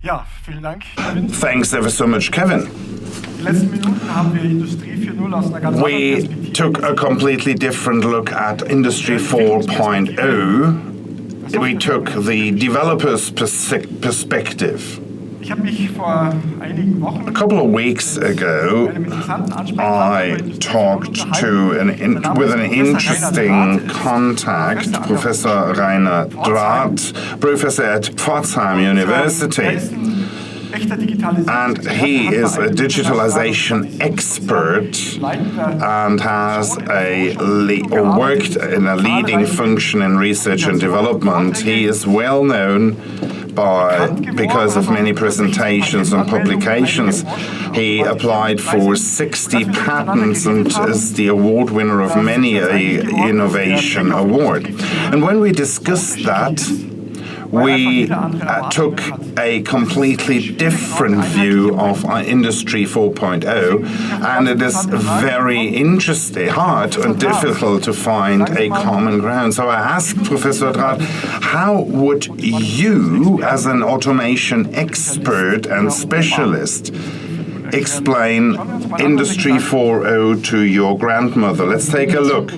Ja, vielen Dank, Kevin. Thanks ever so much, Kevin. Die letzten Minuten haben wir Industrie 4.0 aus einer ganz anderen We Perspektive. took a completely different look at Industry 4.0. We took the developer's perspective. Ich habe mich vor einigen Wochen A couple of weeks ago, mit einem interessanten I Ansprechpartner talked with an interesting contact, Professor Rainer Draht, professor at Pforzheim University. And he is a digitalization expert and has worked in a leading function in research and development. He is well known because of many presentations and publications. He applied for 60 patents and is the award winner of many innovation award. And when we discussed that, we took a completely different view of Industry 4.0, and it is very interesting, hard and difficult to find a common ground. So I asked Professor Draht, how would you, as an automation expert and specialist, explain Industry 4.0 to your grandmother? Let's take a look.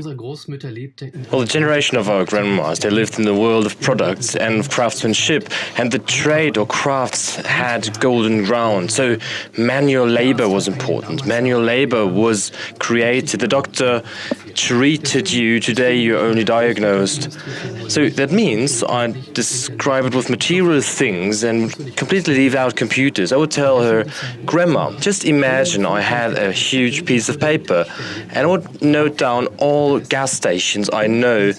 Well, the generation of our grandmas, they lived in the world of products and of craftsmanship, and the trade or crafts had golden ground. So manual labor was important. Manual labor was created. The doctor treated you. Today you're only diagnosed. So that means I describe it with material things and completely leave out computers. I would tell her, Grandma, just imagine I had a huge piece of paper and I would note down all gas stations I know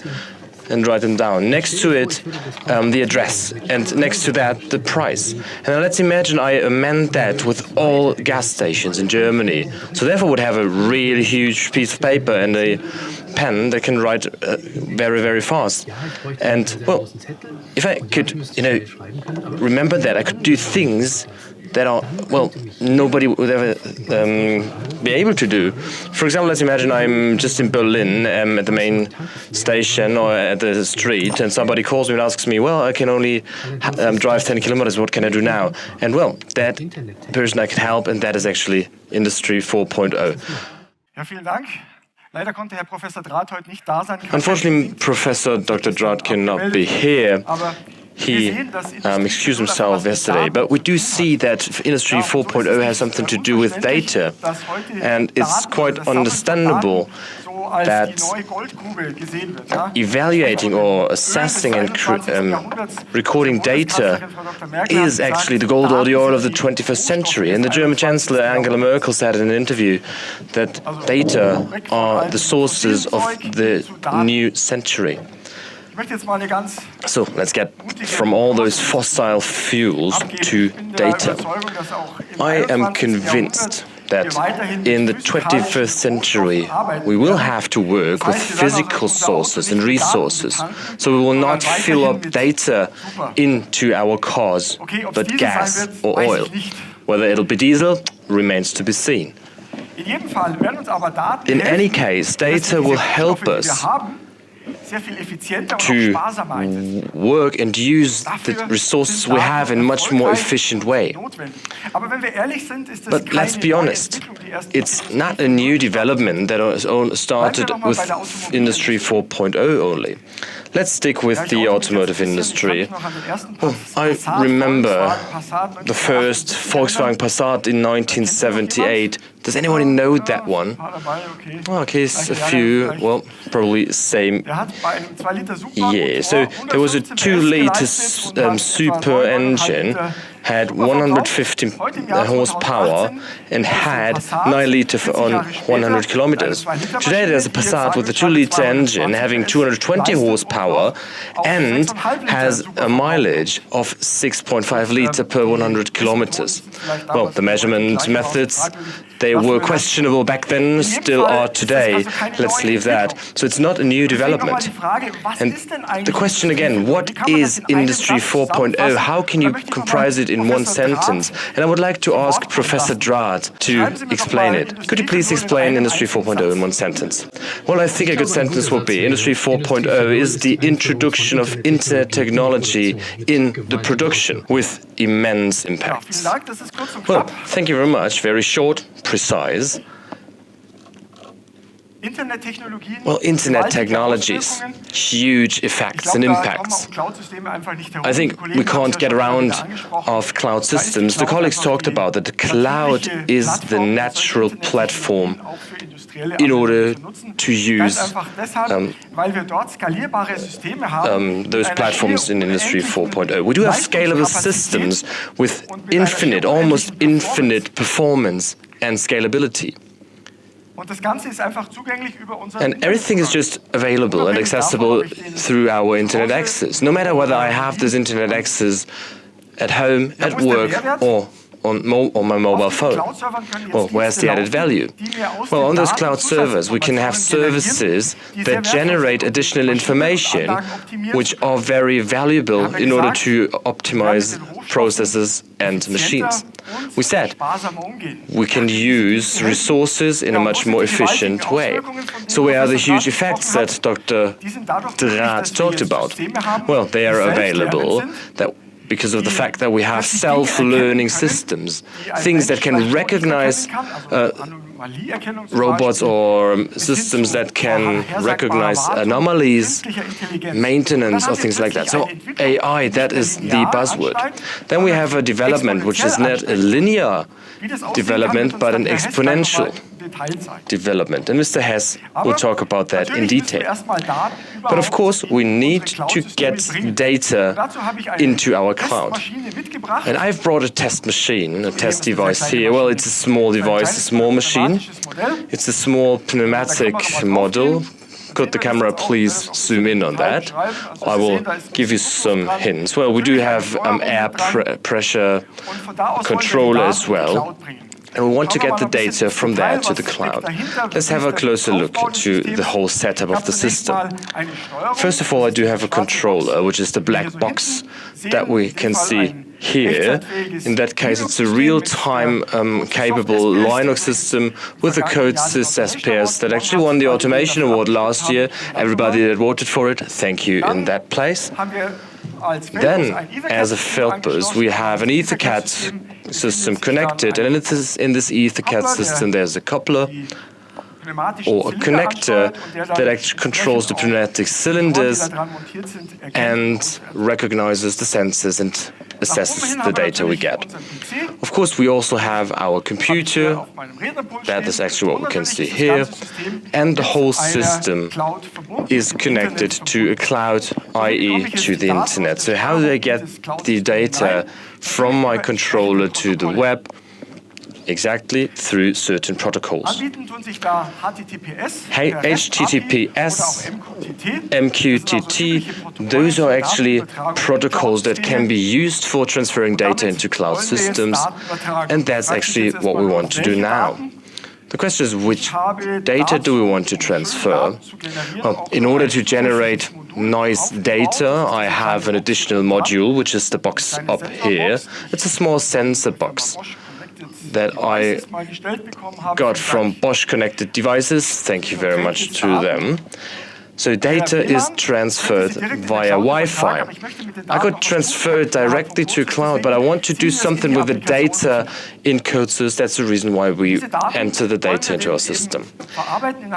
and write them down. Next to it, the address, and next to that, the price. And now let's imagine I amend that with all gas stations in Germany. So therefore, I would have a really huge piece of paper and a pen that can write very, very fast. And well, if I could, remember that, I could do things that are, well, nobody would ever be able to do. For example, let's imagine I'm just in Berlin at the main station or at the street, and somebody calls me and asks me, well, I can only drive 10 kilometers, what can I do now? And well, that person I can help, and that is actually Industry 4.0. Ja, vielen Dank. Leider konnte Herr Professor Draht heute nicht da sein. Unfortunately, Professor Dr. Draht cannot be here. He excused himself yesterday, but we do see that Industry 4.0 has something to do with data, and it's quite understandable that evaluating or assessing and recording data is actually the gold or the oil of the 21st century. And the German Chancellor Angela Merkel said in an interview that data are the sources of the new century. So let's get from all those fossil fuels to data. I am convinced that in the 21st century we will have to work with physical sources and resources. So we will not fill up data into our cars, but gas or oil. Whether it'll be diesel remains to be seen. In any case, data will help us to work and use the resources we have in a much more efficient way. But let's be honest, it's not a new development that was started with Industry 4.0 only. Let's stick with the automotive industry. Well, I remember the first Volkswagen Passat in 1978. Does anyone know that one? Okay, it's a few, well, probably same year. So there was a 2-liter super engine, had 150 horsepower and had 9 liters on 100 kilometers. Today there's a Passat with a 2-liter engine having 220 horsepower and has a mileage of 6.5 liters per 100 kilometers. Well, the measurement methods, They were questionable back then, still are today. Let's leave that. So it's not a new development. And the question again, what is Industry 4.0? How can you comprise it in one sentence? And I would like to ask Professor Draht to explain it. Could you please explain Industry 4.0 in one sentence? Well, I think a good sentence would be Industry 4.0 is the introduction of internet technology in the production with immense impacts. Well, thank you very much. Very short, precise. Well, internet technologies, huge effects and impacts. I think we can't get around of cloud systems. The colleagues talked about that the cloud is the natural platform in order to use those platforms in Industry 4.0. We do have scalable systems with infinite, almost infinite performance and scalability. And everything is just available and accessible through our internet access. No matter whether I have this internet access at home, at work, or on my mobile phone. Well, where's the added value? Well, on those cloud servers, we can have services that generate additional information which are very valuable in order to optimize processes and machines. We said we can use resources in a much more efficient way. So where are the huge effects that Dr. Draht talked about? Well, they are available because of the fact that we have self-learning systems, things that can recognize robots or systems that can recognize anomalies, maintenance or things like that. So AI, that is the buzzword. Then we have a development which is not a linear development but an exponential development. And Mr. Hess will talk about that in detail. But of course, we need to get data into our cloud. And I've brought a test machine, a test device here. Well, it's a small device, a small machine. It's a small pneumatic model. Could the camera please zoom in on that? I will give you some hints. Well, we do have air pressure controller as well. And we want to get the data from there to the cloud. Let's have a closer look into the whole setup of the system. First of all, I do have a controller, which is the black box that we can see here. In that case, it's a real-time capable Linux system with the CODESYS SPS that actually won the Automation Award last year. Everybody that voted for it, thank you in that place. Then, as a Feldbus, we have an EtherCAT system connected, and in this EtherCAT system there's a coupler or a connector that actually controls the pneumatic cylinders and recognizes the sensors and assesses the data we get. Of course, we also have our computer, that is actually what we can see here, and the whole system is connected to a cloud, i.e. to the internet. So how do I get the data from my controller to the web? Exactly through certain protocols. HTTPS, MQTT, those are actually protocols that can be used for transferring data into cloud systems, and that's actually what we want to do now. The question is, which data do we want to transfer? Well, in order to generate nice data, I have an additional module, which is the box up here. It's a small sensor box that I got from Bosch Connected Devices. Thank you very much to them. So data is transferred via Wi-Fi. I could transfer it directly to cloud, but I want to do something with the data in CODESYS. That's the reason why we enter the data into our system.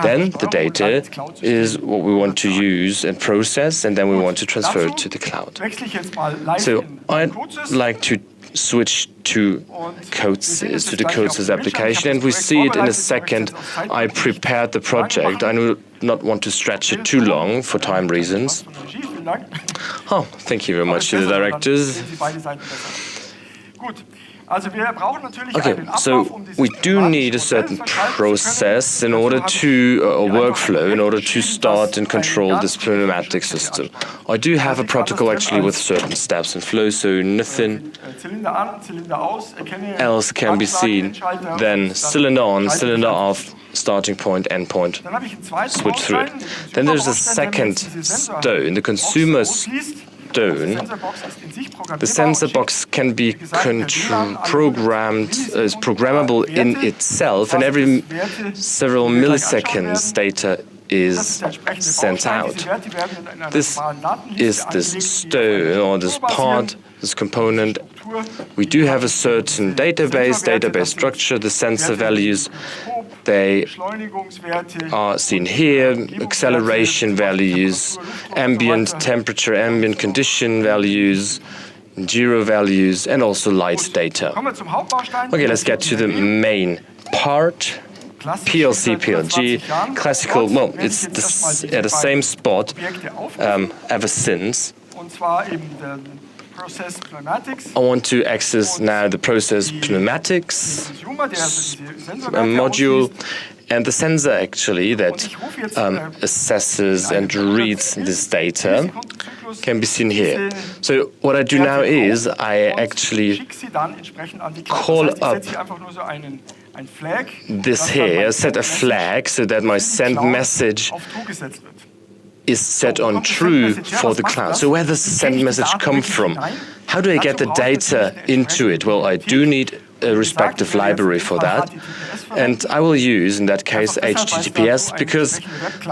Then the data is what we want to use and process, and then we want to transfer it to the cloud. So I'd like to switch to CODESYS, to the CODESYS application, and we see it in a second. I prepared the project. I do not want to stretch it too long for time reasons. Oh, thank you very much to the directors. Okay, so we do need a certain process in order to, or workflow, in order to start and control this pneumatic system. I do have a protocol actually with certain steps and flows, so nothing else can be seen than cylinder on, cylinder off, starting point, end point, switch through it. Then there's a second stone, the consumer stone. The sensor box can be programmed, is programmable in itself, and every several milliseconds data is sent out. This is this stone, or this part, this component. We do have a certain database structure, the sensor values. They are seen here, acceleration values, ambient temperature, ambient condition values, gyro values, and also light data. Okay, let's get to the main part. PLC, PLG, classical, well, it's at the same spot ever since. I want to access now the process pneumatics module, and the sensor actually that assesses and reads this data can be seen here. So what I do now is I actually call up this here, set a flag so that my send message is set on true for the cloud. So where does the send message come from? How do I get the data into it? Well, I do need a respective library for that. And I will use, in that case, HTTPS, because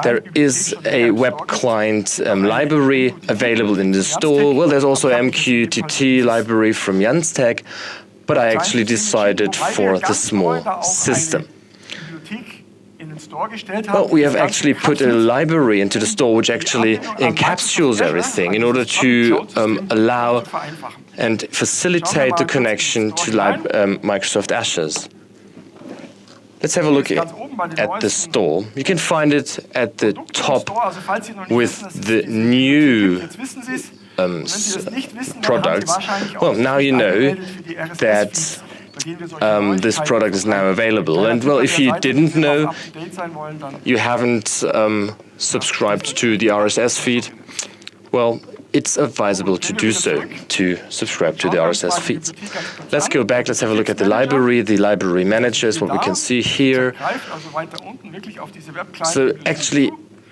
there is a WebClient library available in the store. Well, there's also MQTT library from Janstech, but I actually decided for the small system. Well, we have actually put a library into the store which actually encapsulates everything in order to allow and facilitate the connection to Microsoft Azure. Let's have a look at the store. You can find it at the top with the new products. Well, now you know that this product is now available. And well, if you didn't know, you haven't subscribed to the RSS feed, well, it's advisable to do so, to subscribe to the RSS feeds. Let's go back, let's have a look at the library managers, what we can see here. So actually,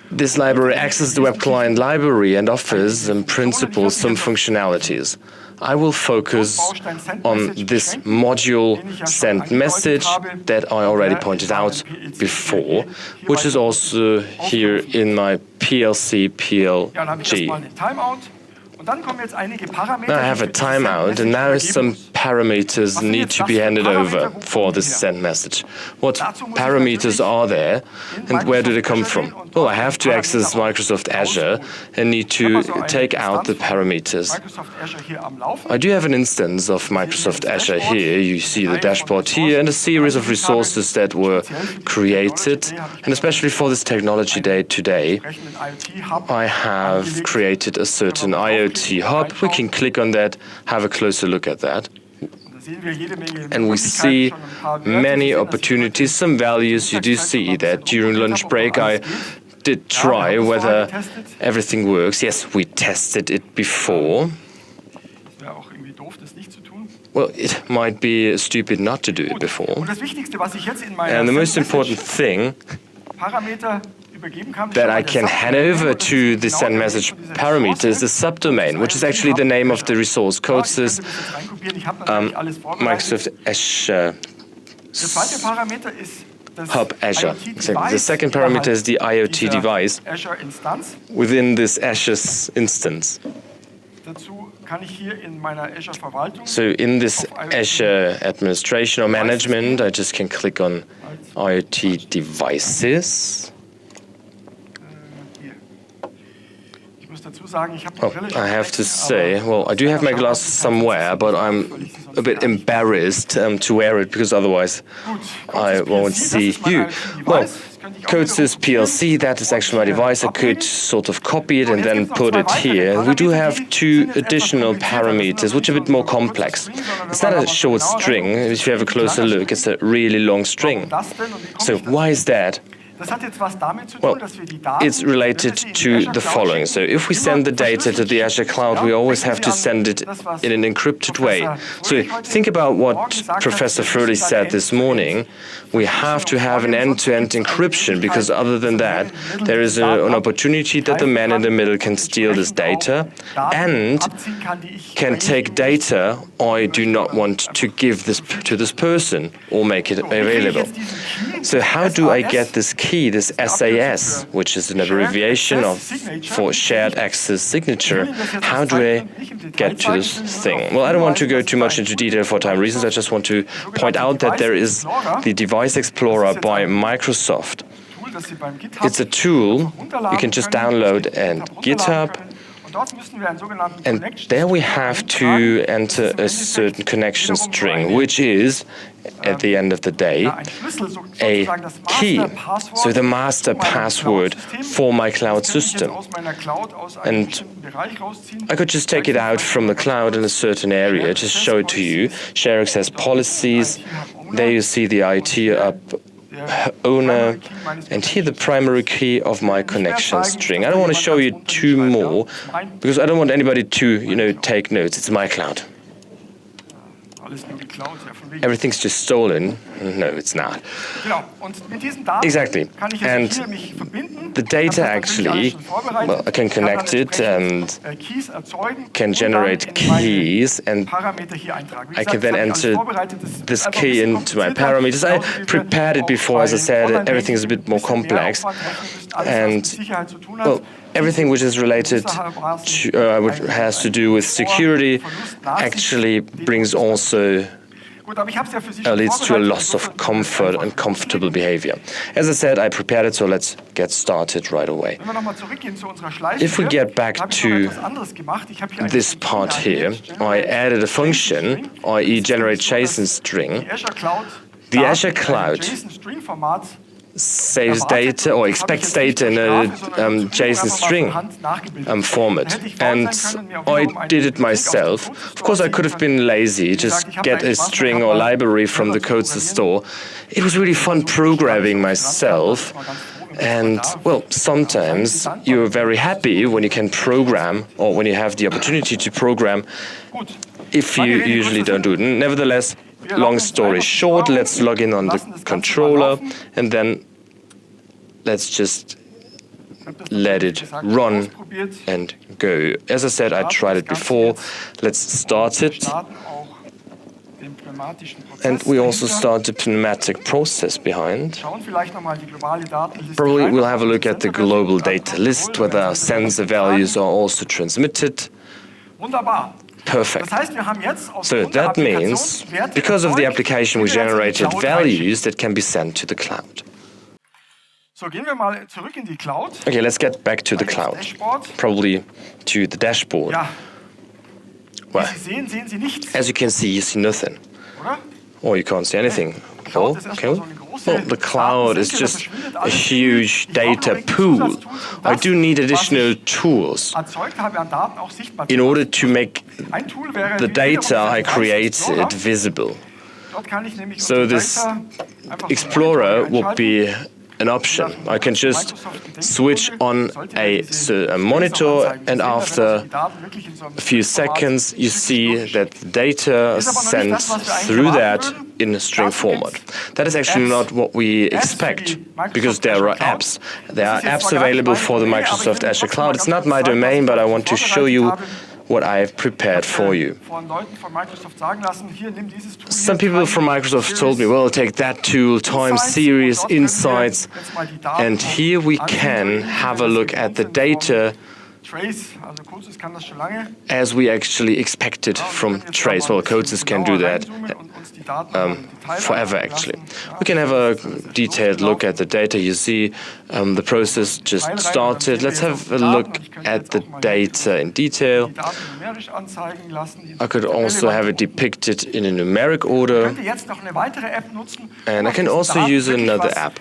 this library accesses the WebClient library and offers, in principle, some functionalities. I will focus on this module send message that I already pointed out before, which is also here in my PLC PLG. Now I have a timeout, and now some parameters need to be handed over for this send message. What parameters are there, and where do they come from? Well, I have to access Microsoft Azure and need to take out the parameters. I do have an instance of Microsoft Azure here. You see the dashboard here and a series of resources that were created. And especially for this technology day today, I have created a certain IoT hub. We can click on that, have a closer look at that. And we see many opportunities, some values. You do see that during lunch break I did try whether everything works. Yes, we tested it before. Well, it might be stupid not to do it before. And the most important thing that I can hand over to the send message parameter is the subdomain, which is actually the name of the resource, CODESYS Microsoft Azure Hub Azure. Exactly. The second parameter is the IoT device within this Azure instance. So in this Azure administration or management, I just can click on IoT devices. Oh, I have to say, well, I do have my glasses somewhere, but I'm a bit embarrassed to wear it because otherwise I won't see you. Well, CODESYS PLC, that is actually my device. I could sort of copy it and then put it here. We do have two additional parameters, which are a bit more complex. It's not a short string. If you have a closer look, it's a really long string. So why is that? Well, it's related to the following. So if we send the data to the Azure Cloud, we always have to send it in an encrypted way. So think about what Professor Fröhlich said this morning. We have to have an end-to-end encryption, because other than that, there is an opportunity that the man in the middle can steal this data and can take data I do not want to give this to this person or make it available. So how do I get this key, this SAS, which is an abbreviation for shared access signature? How do I get to this thing? Well, I don't want to go too much into detail for time reasons. I just want to point out that there is the Device Explorer by Microsoft. It's a tool you can just download and GitHub. And there we have to enter a certain connection string, which is, at the end of the day, a key, so the master password for my cloud system. And I could just take it out from the cloud in a certain area, just show it to you. Share access policies, there you see the IT owner, and here the primary key of my connection string. I don't want to show you two more, because I don't want anybody to, take notes. It's my cloud. Everything's just stolen. No, it's not. Exactly. And the data actually, well, I can connect it and can generate keys, and I can then enter this key into my parameters. I prepared it before, as I said, everything is a bit more complex. And, well, everything which is related to, which has to do with security actually brings also leads to a loss of comfort and comfortable behavior. As I said, I prepared it, so let's get started right away. If we get back to this part here, I added a function, i.e. generate JSON string. The Azure Cloud saves data or expects data in a JSON string format. And I did it myself. Of course, I could have been lazy, just get a string or library from the CODESYS Store. It was really fun programming myself. And, well, sometimes you're very happy when you can program, or when you have the opportunity to program, if you usually don't do it. Nevertheless, long story short, let's log in on the controller, and then let's just let it run and go. As I said, I tried it before. Let's start it. And we also start the pneumatic process behind. Probably we'll have a look at the global data list, whether sensor values are also transmitted. Perfect. So that means, because of the application, we generated values that can be sent to the cloud. Okay, let's get back to the cloud, probably to the dashboard. Well, as you can see, you see nothing. Or you can't see anything. Oh, okay. Well, the cloud is just a huge data pool. I do need additional tools in order to make the data I created visible. So this Explorer would be an option. I can just switch on a monitor, and after a few seconds you see that the data is sent through that in a string format. That is actually not what we expect, because there are apps. There are apps available for the Microsoft Azure Cloud. It's not my domain, but I want to show you what I have prepared for you. Some people from Microsoft told me, well, take that tool, Time Series, Insights, and here we can have a look at the data as we actually expected from trace. Well, CODESYS can do that forever, actually. We can have a detailed look at the data. You see the process just started. Let's have a look at the data in detail. I could also have it depicted in a numeric order. And I can also use another app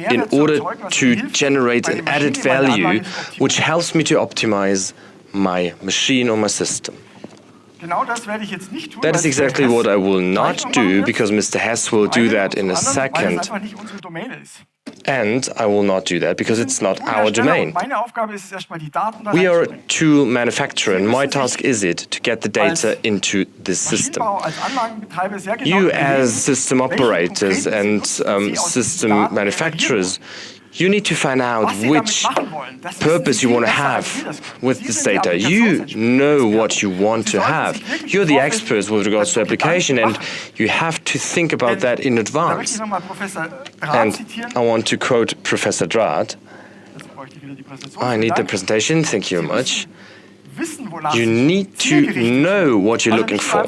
in order to generate an added value which helps me to optimize my machine or my system. That is exactly what I will not do, because Mr. Hess will do that in a second. And I will not do that because it's not our domain. We are a tool manufacturer, and my task is it to get the data into this system. You as system operators and system manufacturers, you need to find out which purpose you want to have with this data. You know what you want to have. You're the experts with regards to application, and you have to think about that in advance. And I want to quote Professor Draht. I need the presentation. Thank you very much. You need to know what you're looking for.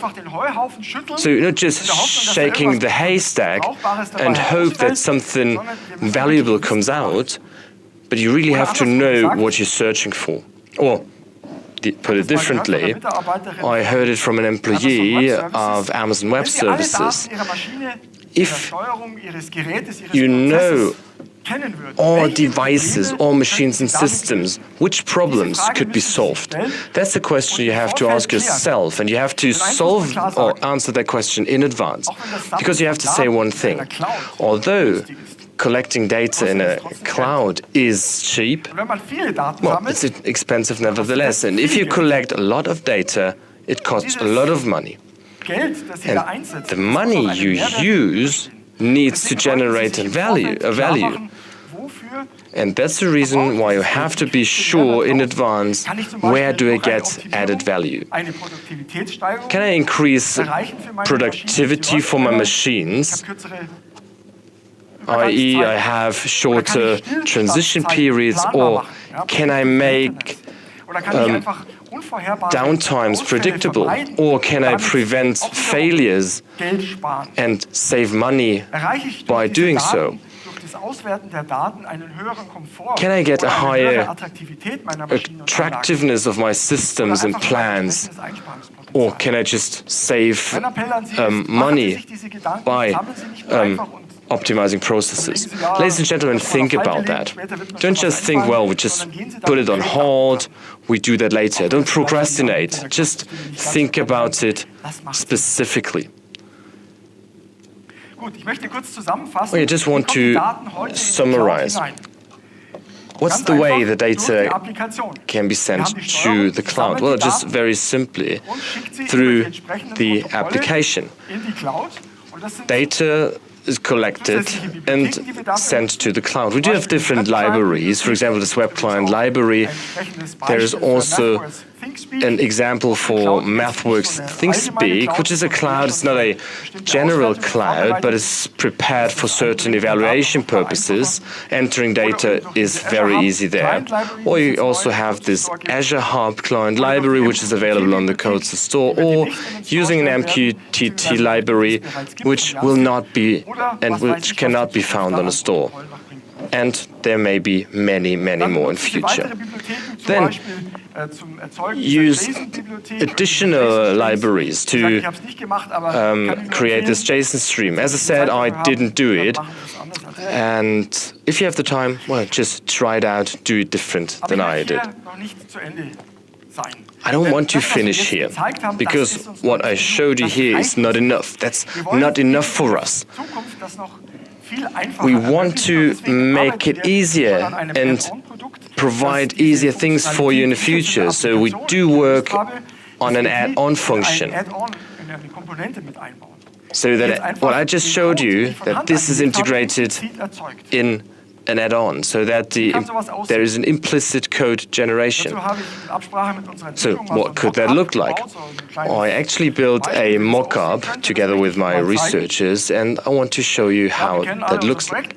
So you're not just shaking the haystack and hope that something valuable comes out, but you really have to know what you're searching for. Or, put it differently, I heard it from an employee of Amazon Web Services. If you know all devices, all machines and systems, which problems could be solved? That's the question you have to ask yourself, and you have to solve or answer that question in advance. Because you have to say one thing. Although collecting data in a cloud is cheap, well, it's expensive nevertheless. And if you collect a lot of data, it costs a lot of money. And the money you use needs to generate a value. And that's the reason why you have to be sure in advance, where do I get added value? Can I increase productivity for my machines? i.e. I have shorter transition periods, or can I make downtimes predictable, or can I prevent failures and save money by doing so? Can I get a higher attractiveness of my systems and plans, or can I just save money by optimizing processes? Ladies and gentlemen, think about that. Don't just think, well, we just put it on hold, we do that later. Don't procrastinate. Just think about it specifically. I just want to summarize. What's the way the data can be sent to the cloud? Well, just very simply through the application. Data is collected and sent to the cloud. We do have different libraries. For example, this WebClient library. There is also an example for MathWorks ThinkSpeak, which is a cloud. It's not a general cloud, but it's prepared for certain evaluation purposes. Entering data is very easy there. Or you also have this Azure Hub client library, which is available on the CODESYS Store, or using an MQTT library, which will not be and which cannot be found on a store. And there may be many, many more in future. Then use additional libraries to create this JSON stream. As I said, I didn't do it. And if you have the time, well, just try it out, do it different than I did. I don't want to finish here, because what I showed you here is not enough. That's not enough for us. We want to make it easier and provide easier things for you in the future. So we do work on an add-on function. So that what I just showed you, that this is integrated in an add-on so that there is an implicit code generation. So what could that look like? Well, I actually built a mock-up together with my researchers, and I want to show you how that looks like.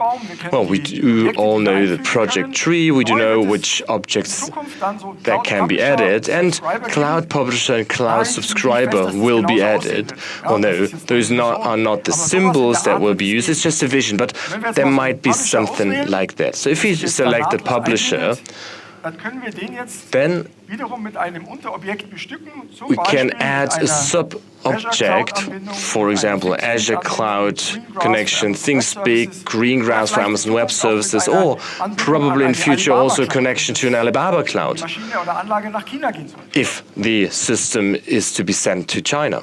Well, we do all know the project tree, we do know which objects that can be added, and Cloud Publisher and Cloud Subscriber will be added. Well, no, those are not the symbols that will be used, it's just a vision, but there might be something like that. So if you select the publisher, then we can add a sub-object, for example, Azure Cloud connection, ThinkSpeak, Greengrass for Amazon Web Services, or probably in future also a connection to an Alibaba Cloud, if the system is to be sent to China.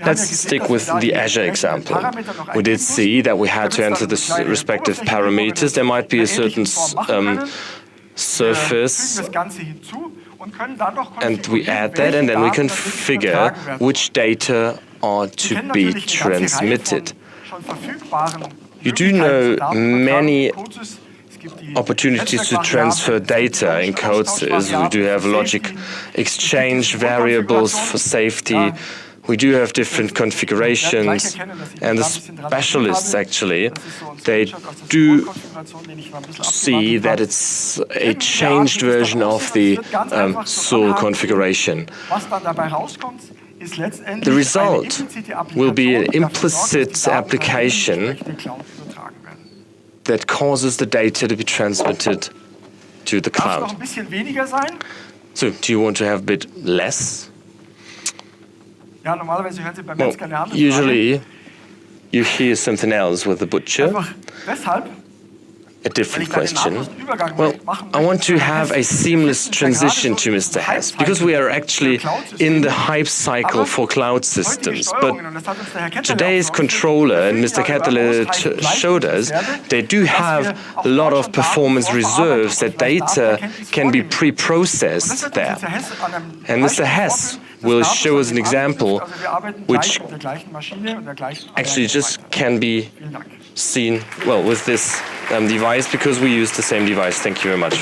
Let's stick with the Azure example. We did see that we had to enter the respective parameters. There might be a certain surface, and we add that, and then we configure which data are to be transmitted. You do know many opportunities to transfer data in CODESYS. We do have logic exchange variables for safety. We do have different configurations, and the specialists actually, they do see that it's a changed version of the Store configuration. The result will be an implicit application that causes the data to be transmitted to the cloud. So, do you want to have a bit less? Well, usually you hear something else with the butcher. A different question. Well, I want to have a seamless transition to Mr. Hess, because we are actually in the hype cycle for cloud systems. But today's controller, and Mr. Ketterle showed us, they do have a lot of performance reserves, that data can be pre-processed there. And Mr. Hess will show us an example which actually just can be seen, well, with this device, because we use the same device. Thank you very much.